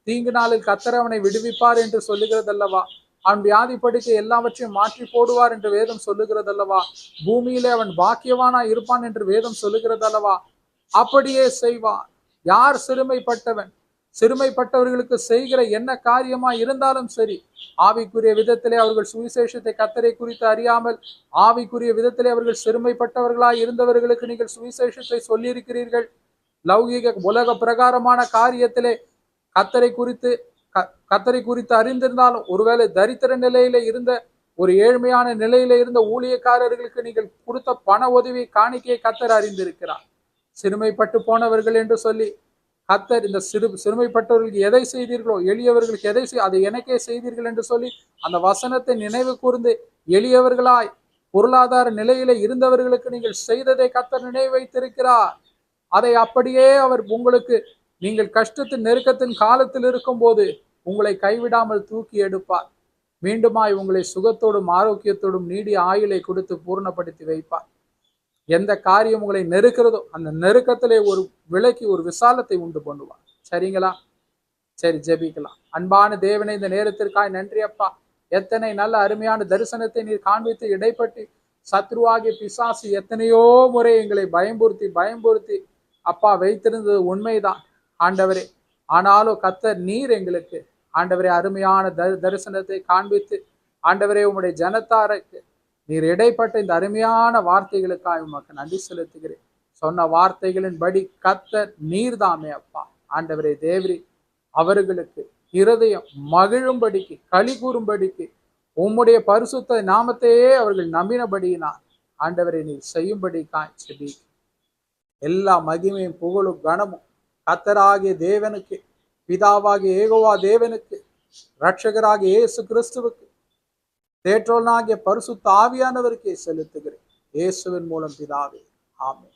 தீங்கு நாளில் கர்த்தர் அவனை விடுவிப்பார் என்று சொல்லுகிறதல்லவா. அவன் வியாதி படுக்கை எல்லாவற்றையும் மாற்றி போடுவார் என்று வேதம் சொல்லுகிறதல்லவா. பூமியிலே அவன் பாக்கியவானா இருப்பான் என்று வேதம் சொல்லுகிறதல்லவா. அப்படியே செய்வான். யார் சிறுமைப்பட்டவன்? சிறுமைப்பட்டவர்களுக்கு செய்கிற என்ன காரியமா இருந்தாலும் சரி, ஆவிக்குரிய விதத்திலே அவர்கள் சுவிசேஷத்தை கர்த்தரை குறித்து அறியாமல் ஆவிக்குரிய விதத்திலே அவர்கள் சிறுமைப்பட்டவர்களாய் இருந்தவர்களுக்கு நீங்கள் சுவிசேஷத்தை சொல்லியிருக்கிறீர்கள். லௌகீக உலக பிரகாரமான காரியத்திலே கர்த்தரை குறித்து அறிந்திருந்தாலும், ஒருவேளை தரித்திர நிலையில இருந்த ஒரு ஏழ்மையான நிலையில இருந்த ஊழியக்காரர்களுக்கு நீங்கள் கொடுத்த பண உதவி காணிக்கையை கர்த்தர் அறிந்திருக்கிறார். சிறுமைப்பட்டு போனவர்கள் என்று சொல்லி கர்த்தர் இந்த சிறுமைப்பட்டவர்களுக்கு எதை செய்தீர்களோ, எளியவர்களுக்கு எதை அதை எனக்கே செய்தீர்கள் என்று சொல்லி அந்த வசனத்தை நினைவு கூர்ந்து எளியவர்களாய் பொருளாதார நிலையில இருந்தவர்களுக்கு நீங்கள் செய்ததை கர்த்தர் நினைவு வைத்திருக்கிறார். அதை அப்படியே அவர் உங்களுக்கு, நீங்கள் கஷ்டத்தின் நெருக்கத்தின் காலத்தில் இருக்கும் போது உங்களை கைவிடாமல் தூக்கி எடுப்பார். மீண்டுமாய் உங்களை சுகத்தோடும் ஆரோக்கியத்தோடும் நீடிய ஆயுளை கொடுத்து பூர்ணப்படுத்தி வைப்பார். எந்த காரியம் உங்களை நெருக்கிறதோ அந்த நெருக்கத்திலே ஒரு விலைக்கு ஒரு விசாலத்தை உண்டு பண்ணுவார். சரிங்களா? சரி, ஜெபிக்கலாம். அன்பான தேவனே, இந்த நேரத்திற்காய் நன்றி அப்பா. எத்தனை நல்ல அருமையான தரிசனத்தை நீர் காண்பித்து இடைப்பட்டு சத்ருவாகிய பிசாசு எத்தனையோ முறை எங்களை பயம்புறுத்தி அப்பா வைத்திருந்தது உண்மைதான் ஆண்டவரே. ஆனாலும் கர்த்தர் நீர் எங்களுக்கு ஆண்டவரே அருமையான தரிசனத்தை காண்பித்து ஆண்டவரே உம்முடைய ஜனத்தாருக்கு நீர் இடைப்பட்ட இந்த அருமையான வார்த்தைகளுக்காக உமக்கு நன்றி செலுத்துகிறேன். சொன்ன வார்த்தைகளின் படி கர்த்தர் நீர்தாமே அப்பா. ஆண்டவரே தேவரே, அவர்களுக்கு இருதயம் மகிழும்படிக்கு களி கூறும்படிக்கு உம்முடைய பரிசுத்த நாமத்தையே அவர்கள் நம்பினபடியினால் ஆண்டவரை நீர் செய்யும்படிக்காய் செபி. எல்லா மகிமையும் புகழும் கனமும் கர்த்தராகிய தேவனுக்கு, பிதாவாகிய யெகோவா தேவனுக்கு, இரட்சகராகிய இயேசு கிறிஸ்துவுக்கு, தேற்றோனாகிய பரிசுத்த ஆவியானவருக்கே செலுத்துகிறேன். இயேசுவின் மூலம் பிதாவே, ஆமென்.